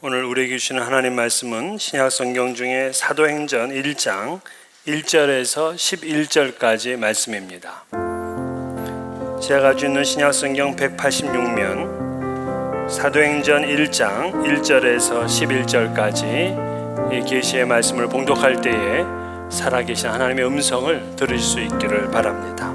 오늘 우리에게 주시는 하나님 말씀은 신약 성경 중에 사도행전 1장 1절에서 11절까지 말씀입니다. 제가 가지고 있는 신약 성경 186면 사도행전 1장 1절에서 11절까지 이 계시의 말씀을 봉독할 때에 살아계신 하나님의 음성을 들으실 수 있기를 바랍니다.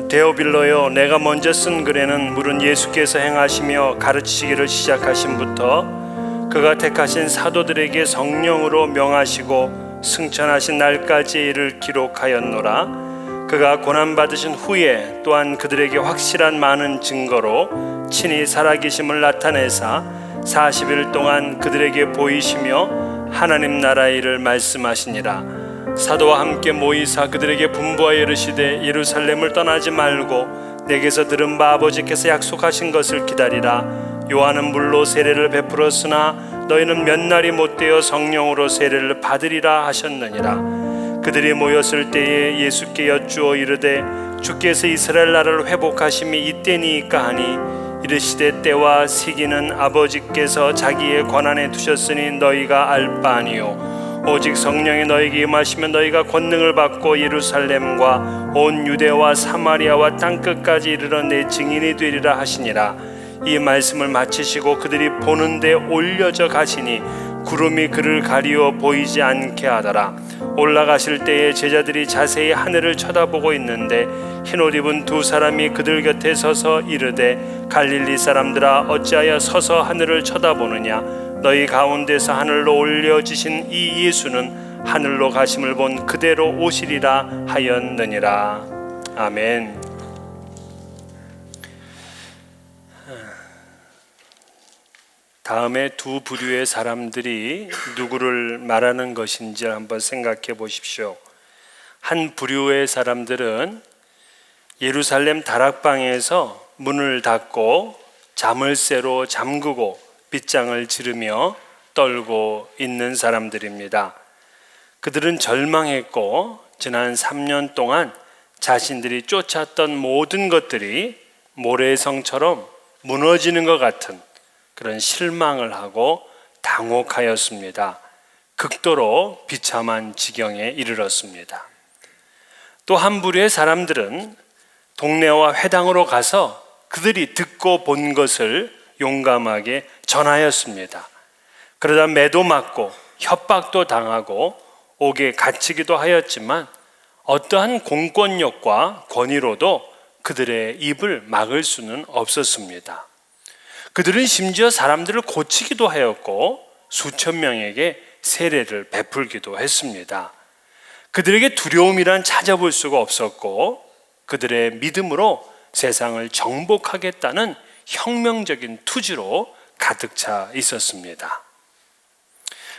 데오빌로여, 내가 먼저 쓴 글에는 물은 예수께서 행하시며 가르치시기를 시작하신부터 그가 택하신 사도들에게 성령으로 명하시고 승천하신 날까지 이를 기록하였노라. 그가 고난받으신 후에 또한 그들에게 확실한 많은 증거로 친히 살아계심을 나타내사 40일 동안 그들에게 보이시며 하나님 나라의 일을 말씀하시니라. 사도와 함께 모이사 그들에게 분부하여 이르시되 예루살렘을 떠나지 말고 내게서 들은 바 아버지께서 약속하신 것을 기다리라. 요한은 물로 세례를 베풀었으나 너희는 몇 날이 못되어 성령으로 세례를 받으리라 하셨느니라. 그들이 모였을 때에 예수께 여쭈어 이르되 주께서 이스라엘 나라를 회복하심이 이때니이까 하니 이르시되 때와 시기는 아버지께서 자기의 권한에 두셨으니 너희가 알 바 아니요 오직 성령이 너희에게 임하시면 너희가 권능을 받고 예루살렘과 온 유대와 사마리아와 땅끝까지 이르러 내 증인이 되리라 하시니라. 이 말씀을 마치시고 그들이 보는데 올려져 가시니 구름이 그를 가리워 보이지 않게 하더라. 올라가실 때에 제자들이 자세히 하늘을 쳐다보고 있는데 흰옷 입은 두 사람이 그들 곁에 서서 이르되 갈릴리 사람들아 어찌하여 서서 하늘을 쳐다보느냐. 너희 가운데서 하늘로 올려지신 이 예수는 하늘로 가심을 본 그대로 오시리라 하였느니라. 아멘. 다음에 두 부류의 사람들이 누구를 말하는 것인지 한번 생각해 보십시오. 한 부류의 사람들은 예루살렘 다락방에서 문을 닫고 자물쇠로 잠그고 빗장을 지르며 떨고 있는 사람들입니다. 그들은 절망했고 지난 3년 동안 자신들이 쫓았던 모든 것들이 모래성처럼 무너지는 것 같은 그런 실망을 하고 당혹하였습니다. 극도로 비참한 지경에 이르렀습니다. 또 한 부류의 사람들은 동네와 회당으로 가서 그들이 듣고 본 것을 용감하게 전하였습니다. 그러다 매도 맞고 협박도 당하고 옥에 갇히기도 하였지만 어떠한 공권력과 권위로도 그들의 입을 막을 수는 없었습니다. 그들은 심지어 사람들을 고치기도 하였고 수천 명에게 세례를 베풀기도 했습니다. 그들에게 두려움이란 찾아볼 수가 없었고 그들의 믿음으로 세상을 정복하겠다는 혁명적인 투지로 가득 차 있었습니다.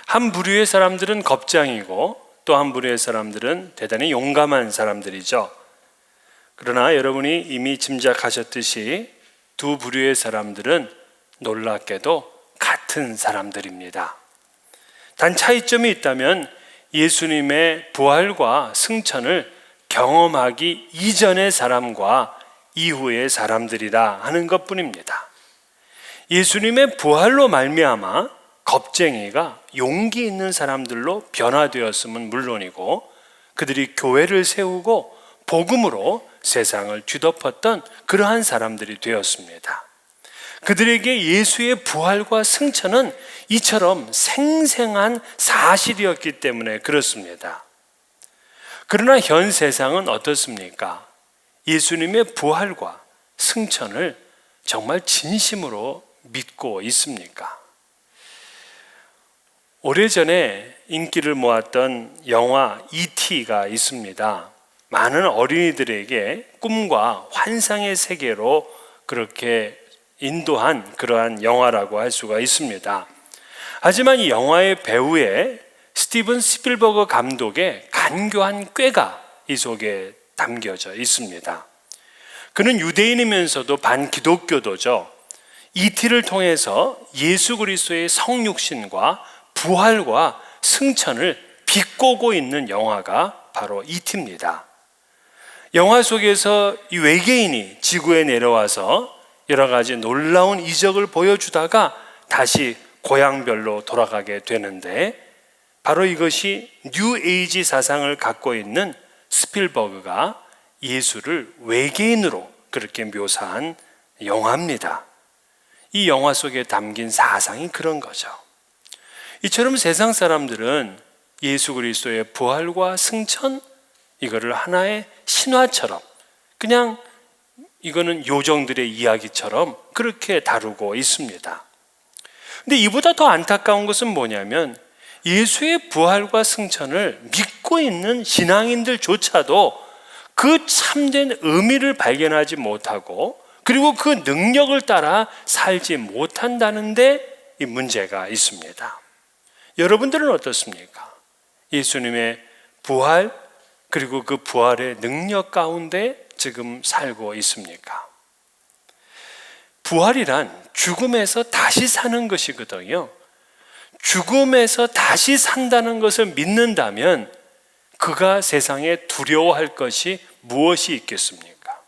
한 부류의 사람들은 겁장이고 또 한 부류의 사람들은 대단히 용감한 사람들이죠. 그러나 여러분이 이미 짐작하셨듯이 두 부류의 사람들은 놀랍게도 같은 사람들입니다. 단 차이점이 있다면 예수님의 부활과 승천을 경험하기 이전의 사람과 이후의 사람들이라 하는 것뿐입니다. 예수님의 부활로 말미암아 겁쟁이가 용기 있는 사람들로 변화되었음은 물론이고 그들이 교회를 세우고 복음으로 세상을 뒤덮었던 그러한 사람들이 되었습니다. 그들에게 예수의 부활과 승천은 이처럼 생생한 사실이었기 때문에 그렇습니다. 그러나 현 세상은 어떻습니까? 예수님의 부활과 승천을 정말 진심으로 믿고 있습니까? 오래전에 인기를 모았던 영화 E.T.가 있습니다. 많은 어린이들에게 꿈과 환상의 세계로 그렇게 인도한 그러한 영화라고 할 수가 있습니다. 하지만 이 영화의 배우의 스티븐 스필버그 감독의 간교한 꾀가 이 속에 담겨져 있습니다. 그는 유대인이면서도 반기독교도죠. E.T.를 통해서 예수 그리스도의 성육신과 부활과 승천을 비꼬고 있는 영화가 바로 E.T.입니다. 영화 속에서 이 외계인이 지구에 내려와서 여러 가지 놀라운 이적을 보여주다가 다시 고향별로 돌아가게 되는데, 바로 이것이 뉴 에이지 사상을 갖고 있는 스필버그가 예수를 외계인으로 그렇게 묘사한 영화입니다. 이 영화 속에 담긴 사상이 그런 거죠. 이처럼 세상 사람들은 예수 그리스도의 부활과 승천, 이거를 하나의 신화처럼, 그냥 이거는 요정들의 이야기처럼 그렇게 다루고 있습니다. 근데 이보다 더 안타까운 것은 뭐냐면, 예수의 부활과 승천을 믿고 있는 신앙인들조차도 그 참된 의미를 발견하지 못하고, 그리고 그 능력을 따라 살지 못한다는데 이 문제가 있습니다. 여러분들은 어떻습니까? 예수님의 부활, 그리고 그 부활의 능력 가운데 지금 살고 있습니까? 부활이란 죽음에서 다시 사는 것이거든요. 죽음에서 다시 산다는 것을 믿는다면 그가 세상에 두려워할 것이 무엇이 있겠습니까?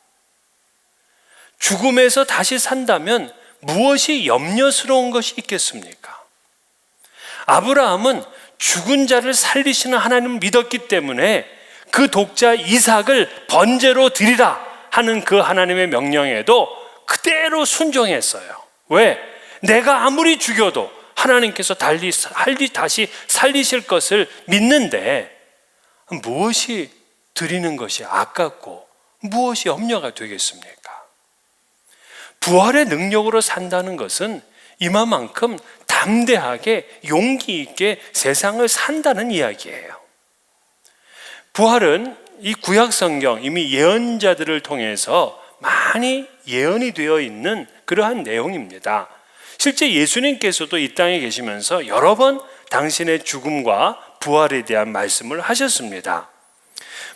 죽음에서 다시 산다면 무엇이 염려스러운 것이 있겠습니까? 아브라함은 죽은 자를 살리시는 하나님을 믿었기 때문에 그 독자 이삭을 번제로 드리라 하는 그 하나님의 명령에도 그대로 순종했어요. 왜? 내가 아무리 죽여도 하나님께서 다시 살리실 것을 믿는데 무엇이 드리는 것이 아깝고 무엇이 염려가 되겠습니까? 부활의 능력으로 산다는 것은 이만큼 담대하게 용기 있게 세상을 산다는 이야기예요. 부활은 이 구약 성경 이미 예언자들을 통해서 많이 예언이 되어 있는 그러한 내용입니다. 실제 예수님께서도 이 땅에 계시면서 여러 번 당신의 죽음과 부활에 대한 말씀을 하셨습니다.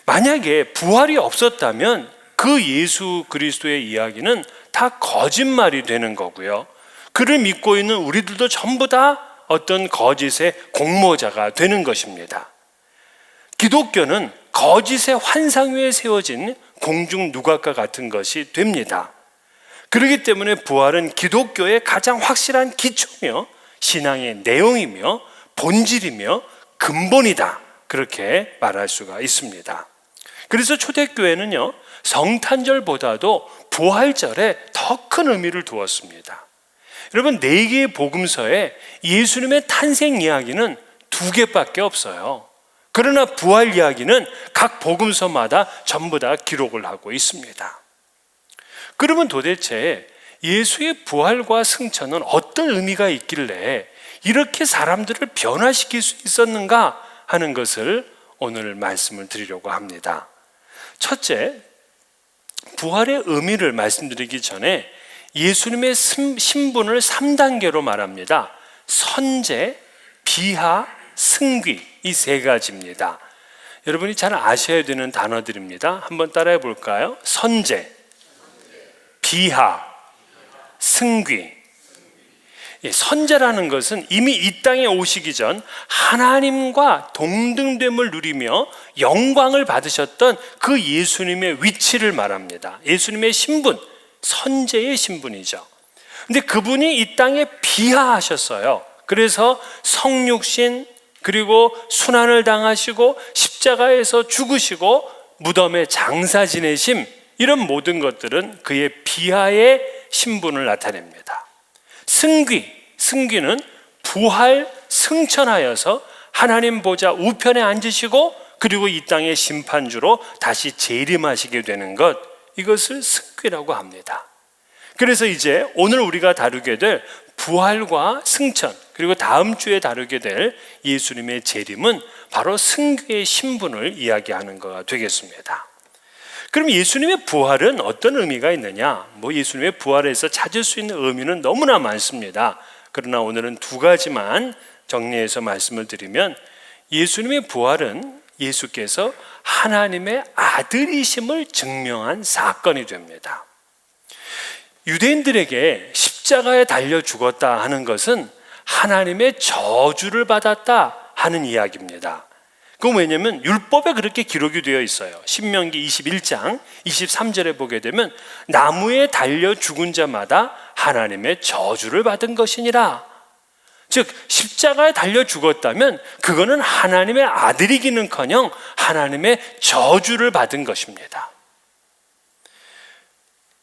만약에 부활이 없었다면 그 예수 그리스도의 이야기는 다 거짓말이 되는 거고요. 그를 믿고 있는 우리들도 전부 다 어떤 거짓의 공모자가 되는 것입니다. 기독교는 거짓의 환상 위에 세워진 공중 누각과 같은 것이 됩니다. 그렇기 때문에 부활은 기독교의 가장 확실한 기초며 신앙의 내용이며 본질이며 근본이다, 그렇게 말할 수가 있습니다. 그래서 초대교회는요, 성탄절보다도 부활절에 더 큰 의미를 두었습니다. 여러분, 4개의 복음서에 예수님의 탄생 이야기는 2개밖에 없어요. 그러나 부활 이야기는 각 복음서마다 전부 다 기록을 하고 있습니다. 그러면 도대체 예수의 부활과 승천은 어떤 의미가 있길래 이렇게 사람들을 변화시킬 수 있었는가 하는 것을 오늘 말씀을 드리려고 합니다. 첫째, 부활의 의미를 말씀드리기 전에 예수님의 신분을 3단계로 말합니다. 선제, 비하, 승귀, 이 3가지입니다. 여러분이 잘 아셔야 되는 단어들입니다. 한번 따라해 볼까요? 선제, 비하, 승귀. 선제라는 것은 이미 이 땅에 오시기 전 하나님과 동등됨을 누리며 영광을 받으셨던 그 예수님의 위치를 말합니다. 예수님의 신분, 선제의 신분이죠. 근데 그분이 이 땅에 비하하셨어요. 그래서 성육신, 그리고 순환을 당하시고 십자가에서 죽으시고 무덤에 장사 지내심, 이런 모든 것들은 그의 비하의 신분을 나타냅니다. 승귀는 부활 승천하여서 하나님 보좌 우편에 앉으시고 그리고 이 땅의 심판주로 다시 재림하시게 되는 것, 이것을 승귀라고 합니다. 그래서 이제 오늘 우리가 다루게 될 부활과 승천, 그리고 다음 주에 다루게 될 예수님의 재림은 바로 승귀의 신분을 이야기하는 것가 되겠습니다. 그럼 예수님의 부활은 어떤 의미가 있느냐? 예수님의 부활에서 찾을 수 있는 의미는 너무나 많습니다. 그러나 오늘은 2가지만 정리해서 말씀을 드리면, 예수님의 부활은 예수께서 하나님의 아들이심을 증명한 사건이 됩니다. 유대인들에게 십자가에 달려 죽었다 하는 것은 하나님의 저주를 받았다 하는 이야기입니다. 그건 왜냐하면 율법에 그렇게 기록이 되어 있어요. 신명기 21장 23절에 보게 되면 나무에 달려 죽은 자마다 하나님의 저주를 받은 것이니라. 즉 십자가에 달려 죽었다면 그거는 하나님의 아들이기는커녕 하나님의 저주를 받은 것입니다.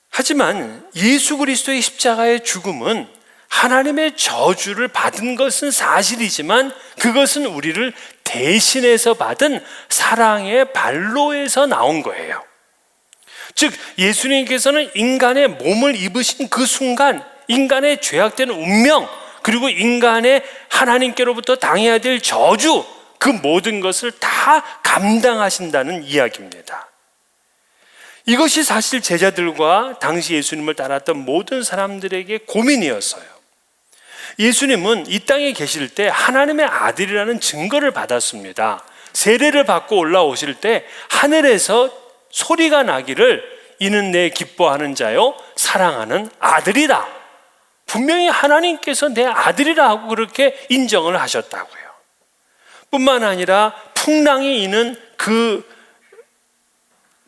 하지만 예수 그리스도의 십자가의 죽음은 하나님의 저주를 받은 것은 사실이지만 그것은 우리를 대신해서 받은 사랑의 발로에서 나온 거예요. 즉 예수님께서는 인간의 몸을 입으신 그 순간 인간의 죄악된 운명, 그리고 인간의 하나님께로부터 당해야 될 저주, 그 모든 것을 다 감당하신다는 이야기입니다. 이것이 사실 제자들과 당시 예수님을 따랐던 모든 사람들에게 고민이었어요. 예수님은 이 땅에 계실 때 하나님의 아들이라는 증거를 받았습니다. 세례를 받고 올라오실 때 하늘에서 소리가 나기를 이는 내 기뻐하는 자요 사랑하는 아들이다. 분명히 하나님께서 내 아들이라 하고 그렇게 인정을 하셨다고요. 뿐만 아니라 풍랑이 있는 그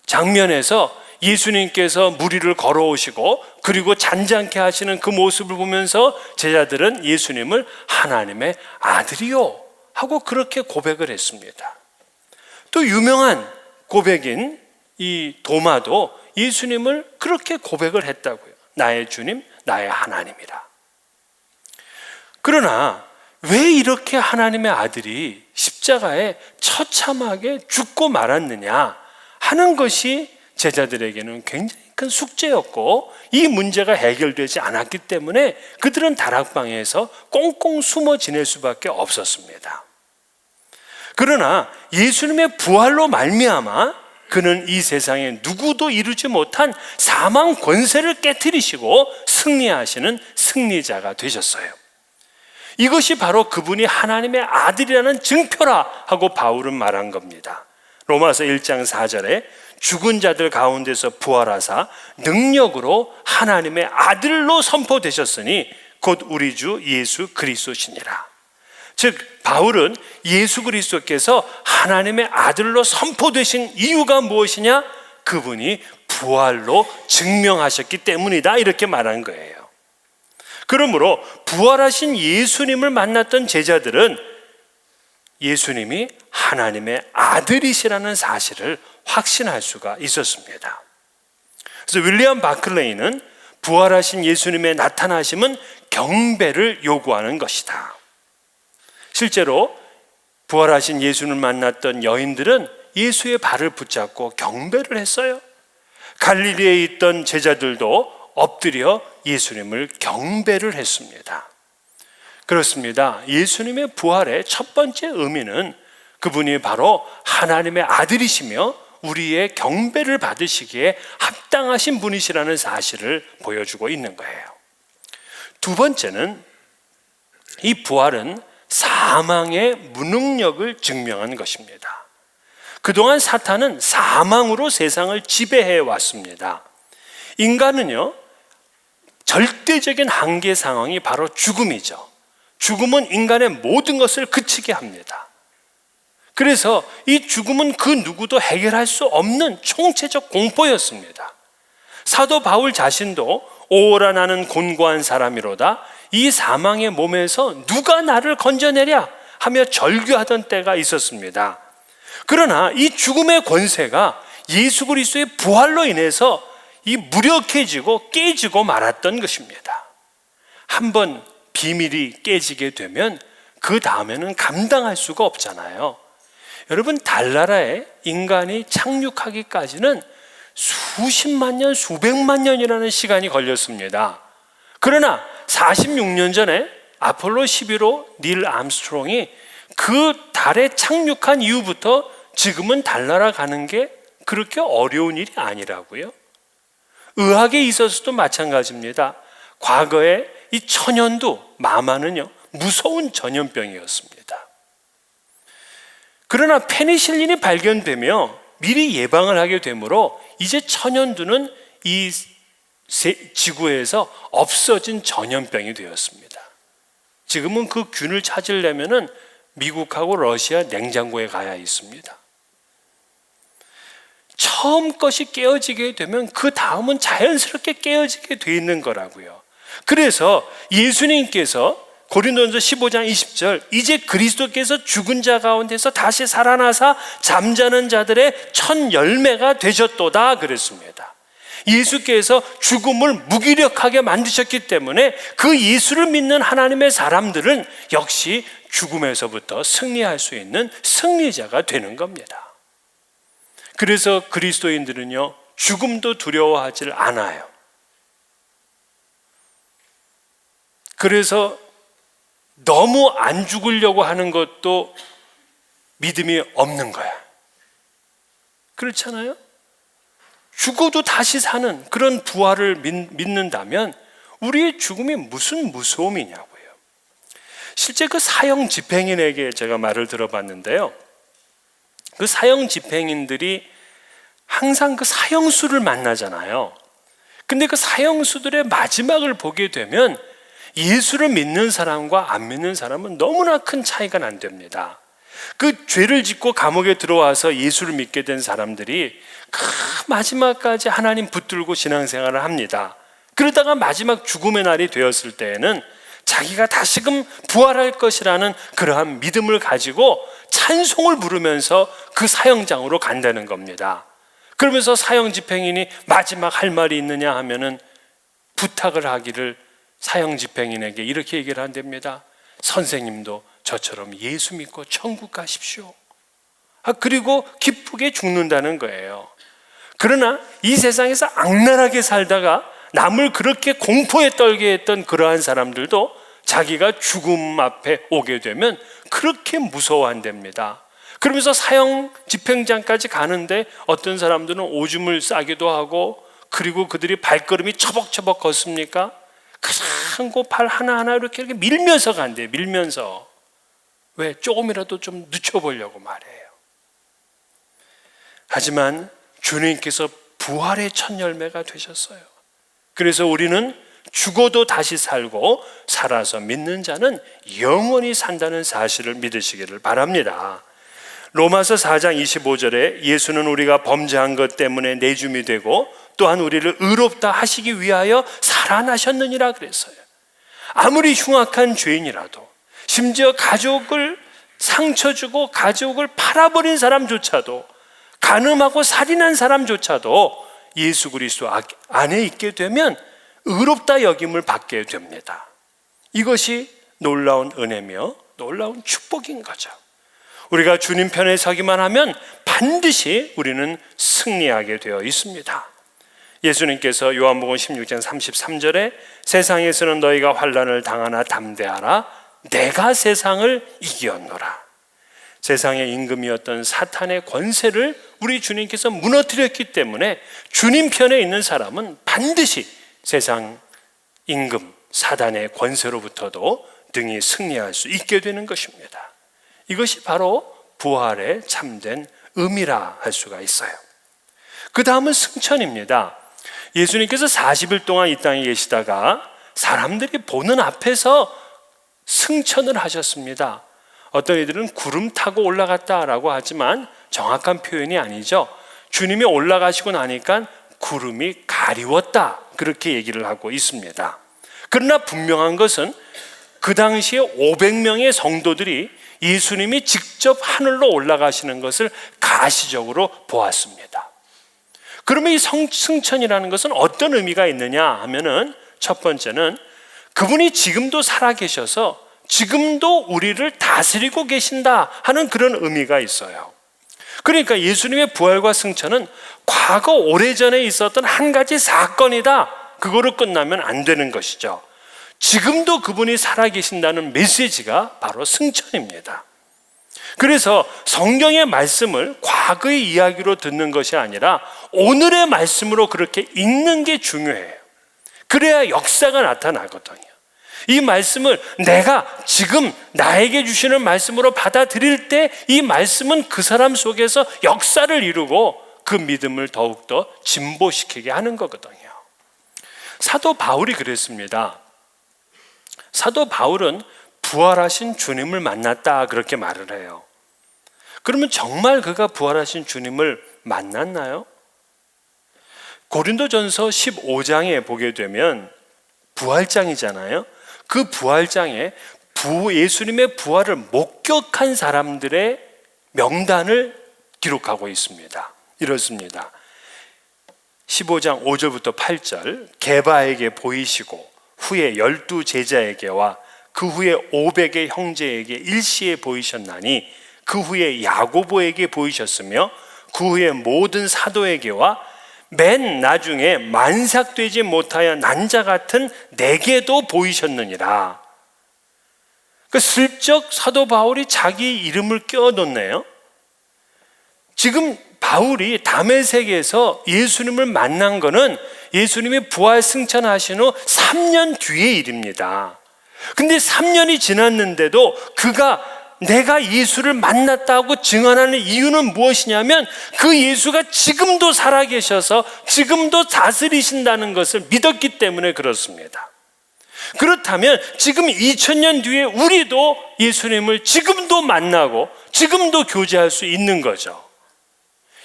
장면에서 예수님께서 무리를 걸어오시고 그리고 잔잔케 하시는 그 모습을 보면서 제자들은 예수님을 하나님의 아들이요 하고 그렇게 고백을 했습니다. 또 유명한 고백인 이 도마도 예수님을 그렇게 고백을 했다고요. 나의 주님, 나의 하나님이라. 그러나 왜 이렇게 하나님의 아들이 십자가에 처참하게 죽고 말았느냐 하는 것이 제자들에게는 굉장히 큰 숙제였고, 이 문제가 해결되지 않았기 때문에 그들은 다락방에서 꽁꽁 숨어 지낼 수밖에 없었습니다. 그러나 예수님의 부활로 말미암아 그는 이 세상에 누구도 이루지 못한 사망 권세를 깨트리시고 승리하시는 승리자가 되셨어요. 이것이 바로 그분이 하나님의 아들이라는 증표라 하고 바울은 말한 겁니다. 로마서 1장 4절에 죽은 자들 가운데서 부활하사 능력으로 하나님의 아들로 선포되셨으니 곧 우리 주 예수 그리스도시니라. 즉 바울은 예수 그리스도께서 하나님의 아들로 선포되신 이유가 무엇이냐? 그분이 부활로 증명하셨기 때문이다 이렇게 말한 거예요. 그러므로 부활하신 예수님을 만났던 제자들은 예수님이 하나님의 아들이시라는 사실을 확신할 수가 있었습니다. 그래서 윌리엄 바클레이는 부활하신 예수님의 나타나심은 경배를 요구하는 것이다. 실제로 부활하신 예수님을 만났던 여인들은 예수의 발을 붙잡고 경배를 했어요. 갈릴리에 있던 제자들도 엎드려 예수님을 경배를 했습니다. 그렇습니다. 예수님의 부활의 첫 번째 의미는 그분이 바로 하나님의 아들이시며 우리의 경배를 받으시기에 합당하신 분이시라는 사실을 보여주고 있는 거예요. 두 번째는 이 부활은 사망의 무능력을 증명한 것입니다. 그동안 사탄은 사망으로 세상을 지배해 왔습니다. 인간은요, 절대적인 한계 상황이 바로 죽음이죠. 죽음은 인간의 모든 것을 그치게 합니다. 그래서 이 죽음은 그 누구도 해결할 수 없는 총체적 공포였습니다. 사도 바울 자신도 오라 나는 곤고한 사람이로다, 이 사망의 몸에서 누가 나를 건져내랴 하며 절규하던 때가 있었습니다. 그러나 이 죽음의 권세가 예수 그리스도의 부활로 인해서 이 무력해지고 깨지고 말았던 것입니다. 한번 비밀이 깨지게 되면 그 다음에는 감당할 수가 없잖아요. 여러분, 달나라에 인간이 착륙하기까지는 수십만 년, 수백만 년이라는 시간이 걸렸습니다. 그러나 46년 전에 아폴로 11호 닐 암스트롱이 그 달에 착륙한 이후부터 지금은 달나라 가는 게 그렇게 어려운 일이 아니라고요. 의학에 있어서도 마찬가지입니다. 과거에 이 천연두, 마마는요, 무서운 전염병이었습니다. 그러나 페니실린이 발견되며 미리 예방을 하게 되므로 이제 천연두는 이 지구에서 없어진 전염병이 되었습니다. 지금은 그 균을 찾으려면은 미국하고 러시아 냉장고에 가야 있습니다. 처음 것이 깨어지게 되면 그 다음은 자연스럽게 깨어지게 돼 있는 거라고요. 그래서 예수님께서 고린도전서 15장 20절, 이제 그리스도께서 죽은 자 가운데서 다시 살아나사 잠자는 자들의 첫 열매가 되셨도다 그랬습니다. 예수께서 죽음을 무기력하게 만드셨기 때문에 그 예수를 믿는 하나님의 사람들은 역시 죽음에서부터 승리할 수 있는 승리자가 되는 겁니다. 그래서 그리스도인들은요, 죽음도 두려워하지 않아요. 그래서 너무 안 죽으려고 하는 것도 믿음이 없는 거야. 그렇잖아요? 죽어도 다시 사는 그런 부활을 믿는다면 우리의 죽음이 무슨 무서움이냐고요. 실제 그 사형 집행인에게 제가 말을 들어봤는데요, 그 사형 집행인들이 항상 그 사형수를 만나잖아요. 근데 그 사형수들의 마지막을 보게 되면 예수를 믿는 사람과 안 믿는 사람은 너무나 큰 차이가 난답니다. 그 죄를 짓고 감옥에 들어와서 예수를 믿게 된 사람들이 그 마지막까지 하나님 붙들고 신앙생활을 합니다. 그러다가 마지막 죽음의 날이 되었을 때에는 자기가 다시금 부활할 것이라는 그러한 믿음을 가지고 찬송을 부르면서 그 사형장으로 간다는 겁니다. 그러면서 사형 집행인이 마지막 할 말이 있느냐 하면은 부탁을 하기를 사형 집행인에게 이렇게 얘기를 한답니다. 선생님도 저처럼 예수 믿고 천국 가십시오. 그리고 기쁘게 죽는다는 거예요. 그러나 이 세상에서 악랄하게 살다가 남을 그렇게 공포에 떨게 했던 그러한 사람들도 자기가 죽음 앞에 오게 되면 그렇게 무서워한답니다. 그러면서 사형 집행장까지 가는데 어떤 사람들은 오줌을 싸기도 하고, 그리고 그들이 발걸음이 처벅처벅 걷습니까? 큰 발 하나하나 이렇게 밀면서 간대요. 밀면서. 왜? 조금이라도 좀 늦춰보려고 말해요. 하지만 주님께서 부활의 첫 열매가 되셨어요. 그래서 우리는 죽어도 다시 살고 살아서 믿는 자는 영원히 산다는 사실을 믿으시기를 바랍니다. 로마서 4장 25절에 예수는 우리가 범죄한 것 때문에 내줌이 되고 또한 우리를 의롭다 하시기 위하여 살아나셨느니라 그랬어요. 아무리 흉악한 죄인이라도, 심지어 가족을 상처 주고 가족을 팔아버린 사람조차도, 간음하고 살인한 사람조차도 예수 그리스도 안에 있게 되면 의롭다 여김을 받게 됩니다. 이것이 놀라운 은혜며 놀라운 축복인 거죠. 우리가 주님 편에 서기만 하면 반드시 우리는 승리하게 되어 있습니다. 예수님께서 요한복음 16장 33절에 세상에서는 너희가 환난을 당하나 담대하라, 내가 세상을 이겼노라. 세상의 임금이었던 사탄의 권세를 우리 주님께서 무너뜨렸기 때문에 주님 편에 있는 사람은 반드시 세상 임금 사단의 권세로부터도 등이 승리할 수 있게 되는 것입니다. 이것이 바로 부활의 참된 의미라 할 수가 있어요. 그 다음은 승천입니다. 예수님께서 40일 동안 이 땅에 계시다가 사람들이 보는 앞에서 승천을 하셨습니다. 어떤 이들은 구름 타고 올라갔다라고 하지만 정확한 표현이 아니죠. 주님이 올라가시고 나니까 구름이 가리웠다, 그렇게 얘기를 하고 있습니다. 그러나 분명한 것은 그 당시에 500명의 성도들이 예수님이 직접 하늘로 올라가시는 것을 가시적으로 보았습니다. 그러면 이 승천이라는 것은 어떤 의미가 있느냐 하면은, 첫 번째는 그분이 지금도 살아계셔서 지금도 우리를 다스리고 계신다 하는 그런 의미가 있어요. 그러니까 예수님의 부활과 승천은 과거 오래전에 있었던 한 가지 사건이다, 그거로 끝나면 안 되는 것이죠. 지금도 그분이 살아계신다는 메시지가 바로 승천입니다. 그래서 성경의 말씀을 과거의 이야기로 듣는 것이 아니라 오늘의 말씀으로 그렇게 읽는 게 중요해요. 그래야 역사가 나타나거든요. 이 말씀을 내가 지금 나에게 주시는 말씀으로 받아들일 때 이 말씀은 그 사람 속에서 역사를 이루고 그 믿음을 더욱더 진보시키게 하는 거거든요. 사도 바울이 그랬습니다. 사도 바울은 부활하신 주님을 만났다, 그렇게 말을 해요. 그러면 정말 그가 부활하신 주님을 만났나요? 고린도전서 15장에 보게 되면 부활장이잖아요. 그 부활장에 예수님의 부활을 목격한 사람들의 명단을 기록하고 있습니다. 이렇습니다. 15장 5절부터 8절, 게바에게 보이시고 후에 12 제자에게와 그 후에 500의 형제에게 일시에 보이셨나니 그 후에 야고보에게 보이셨으며 그 후에 모든 사도에게와 맨 나중에 만삭되지 못하여 난자 같은 내게도 보이셨느니라. 슬쩍 사도 바울이 자기 이름을 껴넣네요. 지금 바울이 다메섹에서 예수님을 만난 것은 예수님이 부활 승천하신 후 3년 뒤의 일입니다. 근데 3년이 지났는데도 그가 내가 예수를 만났다고 증언하는 이유는 무엇이냐면 그 예수가 지금도 살아계셔서 지금도 다스리신다는 것을 믿었기 때문에 그렇습니다. 그렇다면 지금 2000년 뒤에 우리도 예수님을 지금도 만나고 지금도 교제할 수 있는 거죠.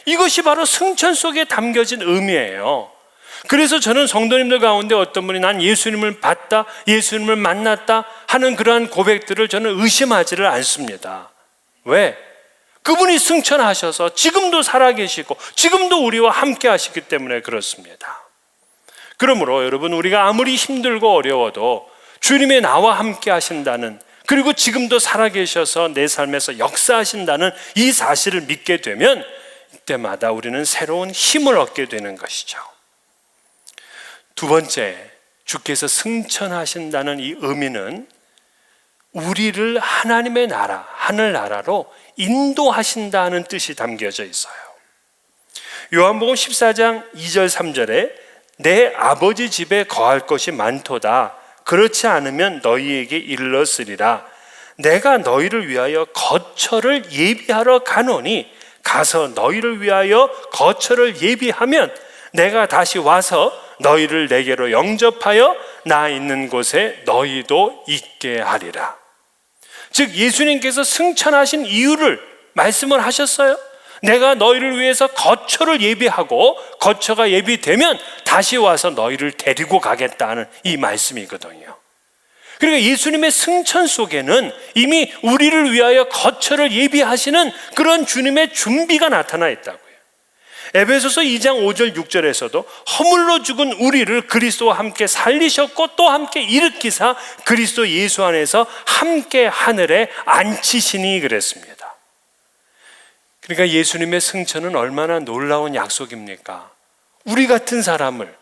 이것이 바로 승천 속에 담겨진 의미예요. 그래서 저는 성도님들 가운데 어떤 분이 난 예수님을 봤다, 예수님을 만났다 하는 그러한 고백들을 저는 의심하지를 않습니다. 왜? 그분이 승천하셔서 지금도 살아계시고 지금도 우리와 함께 하시기 때문에 그렇습니다. 그러므로 여러분, 우리가 아무리 힘들고 어려워도 주님이 나와 함께 하신다는, 그리고 지금도 살아계셔서 내 삶에서 역사하신다는 이 사실을 믿게 되면 이때마다 우리는 새로운 힘을 얻게 되는 것이죠. 두 번째, 주께서 승천하신다는 이 의미는 우리를 하나님의 나라, 하늘나라로 인도하신다는 뜻이 담겨져 있어요. 요한복음 14장 2절 3절에 내 아버지 집에 거할 것이 많도다. 그렇지 않으면 너희에게 일렀으리라. 내가 너희를 위하여 거처를 예비하러 가노니 가서 너희를 위하여 거처를 예비하면 내가 다시 와서 너희를 내게로 영접하여 나 있는 곳에 너희도 있게 하리라. 즉 예수님께서 승천하신 이유를 말씀을 하셨어요. 내가 너희를 위해서 거처를 예비하고 거처가 예비되면 다시 와서 너희를 데리고 가겠다는 이 말씀이거든요. 그러니까 예수님의 승천 속에는 이미 우리를 위하여 거처를 예비하시는 그런 주님의 준비가 나타나 있다고요. 에베소서 2장 5절 6절에서도 허물로 죽은 우리를 그리스도와 함께 살리셨고 또 함께 일으키사 그리스도 예수 안에서 함께 하늘에 앉히시니 그랬습니다. 그러니까 예수님의 승천은 얼마나 놀라운 약속입니까? 우리 같은 사람을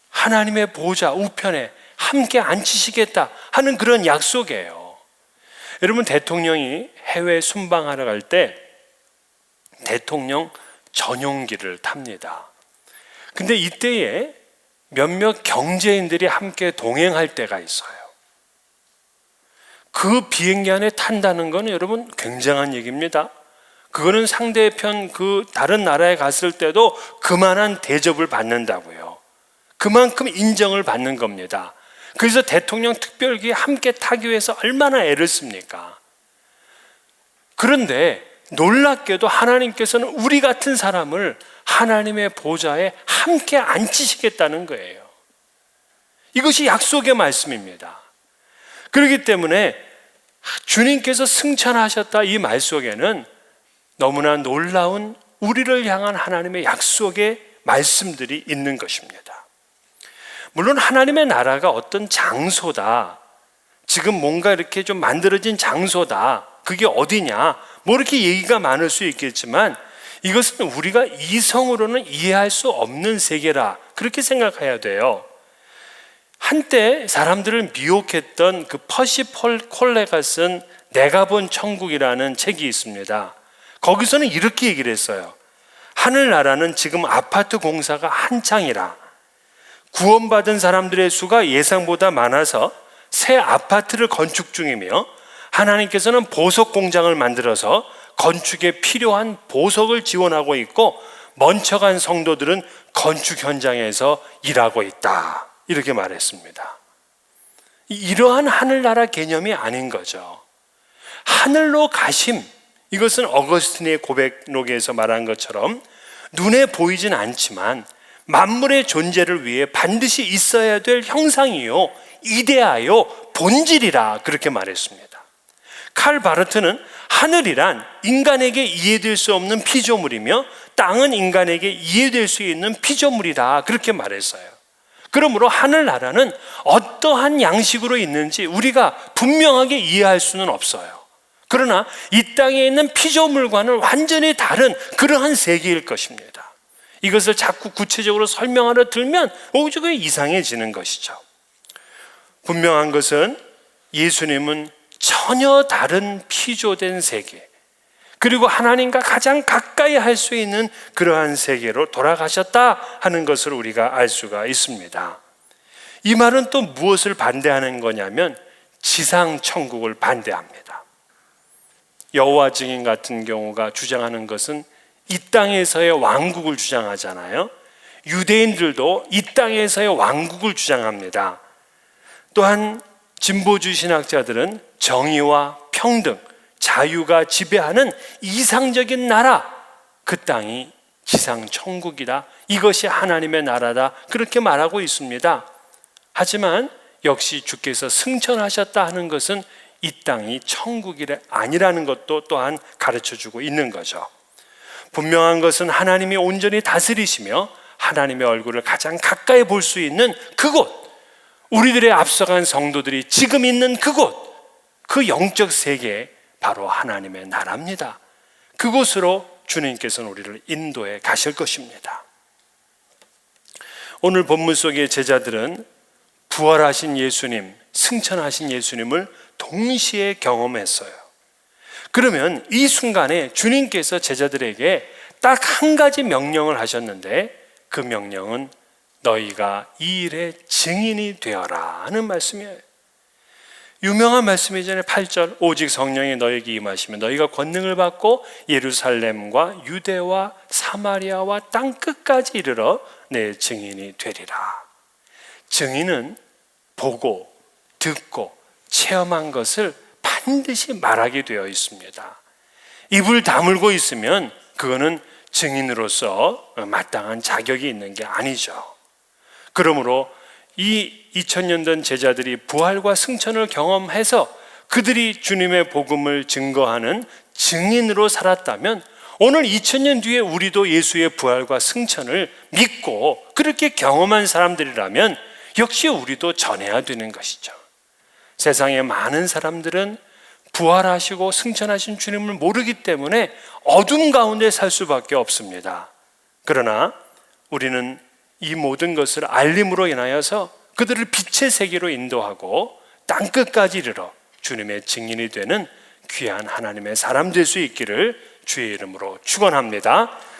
하나님의 보좌 우편에 함께 앉히시겠다 하는 그런 약속이에요. 여러분, 대통령이 해외 순방하러 갈 때 대통령 전용기를 탑니다. 근데 이때에 몇몇 경제인들이 함께 동행할 때가 있어요. 그 비행기 안에 탄다는 건 여러분 굉장한 얘기입니다. 그거는 상대편 그 다른 나라에 갔을 때도 그만한 대접을 받는다고요. 그만큼 인정을 받는 겁니다. 그래서 대통령 특별기에 함께 타기 위해서 얼마나 애를 씁니까? 그런데 놀랍게도 하나님께서는 우리 같은 사람을 하나님의 보좌에 함께 앉히시겠다는 거예요. 이것이 약속의 말씀입니다. 그렇기 때문에 주님께서 승천하셨다 이 말 속에는 너무나 놀라운 우리를 향한 하나님의 약속의 말씀들이 있는 것입니다. 물론 하나님의 나라가 어떤 장소다, 지금 뭔가 이렇게 좀 만들어진 장소다, 그게 어디냐, 뭐 이렇게 얘기가 많을 수 있겠지만 이것은 우리가 이성으로는 이해할 수 없는 세계라 그렇게 생각해야 돼요. 한때 사람들을 미혹했던 그 퍼시 콜레가 쓴 내가 본 천국이라는 책이 있습니다. 거기서는 이렇게 얘기를 했어요. 하늘나라는 지금 아파트 공사가 한창이라 구원받은 사람들의 수가 예상보다 많아서 새 아파트를 건축 중이며 하나님께서는 보석 공장을 만들어서 건축에 필요한 보석을 지원하고 있고 먼쳐간 성도들은 건축 현장에서 일하고 있다. 이렇게 말했습니다. 이러한 하늘나라 개념이 아닌 거죠. 하늘로 가심, 이것은 어거스틴의 고백록에서 말한 것처럼 눈에 보이진 않지만 만물의 존재를 위해 반드시 있어야 될 형상이요, 이데아요, 본질이라 그렇게 말했습니다. 칼 바르트는 하늘이란 인간에게 이해될 수 없는 피조물이며 땅은 인간에게 이해될 수 있는 피조물이라 그렇게 말했어요. 그러므로 하늘나라는 어떠한 양식으로 있는지 우리가 분명하게 이해할 수는 없어요. 그러나 이 땅에 있는 피조물과는 완전히 다른 그러한 세계일 것입니다. 이것을 자꾸 구체적으로 설명하려 들면 오죽 이상해지는 것이죠. 분명한 것은 예수님은 전혀 다른 피조된 세계, 그리고 하나님과 가장 가까이 할 수 있는 그러한 세계로 돌아가셨다 하는 것을 우리가 알 수가 있습니다. 이 말은 또 무엇을 반대하는 거냐면 지상 천국을 반대합니다. 여호와 증인 같은 경우가 주장하는 것은 이 땅에서의 왕국을 주장하잖아요. 유대인들도 이 땅에서의 왕국을 주장합니다. 또한 진보주의 신학자들은 정의와 평등, 자유가 지배하는 이상적인 나라, 그 땅이 지상 천국이다, 이것이 하나님의 나라다, 그렇게 말하고 있습니다. 하지만 역시 주께서 승천하셨다 하는 것은 이 땅이 천국이 아니라는 것도 또한 가르쳐주고 있는 거죠. 분명한 것은 하나님이 온전히 다스리시며 하나님의 얼굴을 가장 가까이 볼 수 있는 그곳, 우리들의 앞서간 성도들이 지금 있는 그곳, 그 영적 세계, 바로 하나님의 나라입니다. 그곳으로 주님께서는 우리를 인도해 가실 것입니다. 오늘 본문 속의 제자들은 부활하신 예수님, 승천하신 예수님을 동시에 경험했어요. 그러면 이 순간에 주님께서 제자들에게 딱 한 가지 명령을 하셨는데, 그 명령은 너희가 이 일의 증인이 되어라 하는 말씀이에요. 유명한 말씀이잖아요. 8절, 오직 성령이 너에게 임하시면 너희가 권능을 받고 예루살렘과 유대와 사마리아와 땅 끝까지 이르러 내 증인이 되리라. 증인은 보고 듣고 체험한 것을 반드시 말하게 되어 있습니다. 입을 다물고 있으면 그거는 증인으로서 마땅한 자격이 있는 게 아니죠. 그러므로 이 2000년 된 제자들이 부활과 승천을 경험해서 그들이 주님의 복음을 증거하는 증인으로 살았다면, 오늘 2000년 뒤에 우리도 예수의 부활과 승천을 믿고 그렇게 경험한 사람들이라면 역시 우리도 전해야 되는 것이죠. 세상의 많은 사람들은 부활하시고 승천하신 주님을 모르기 때문에 어둠 가운데 살 수밖에 없습니다. 그러나 우리는 이 모든 것을 알림으로 인하여서 그들을 빛의 세계로 인도하고 땅끝까지 이르러 주님의 증인이 되는 귀한 하나님의 사람 될 수 있기를 주의 이름으로 축원합니다.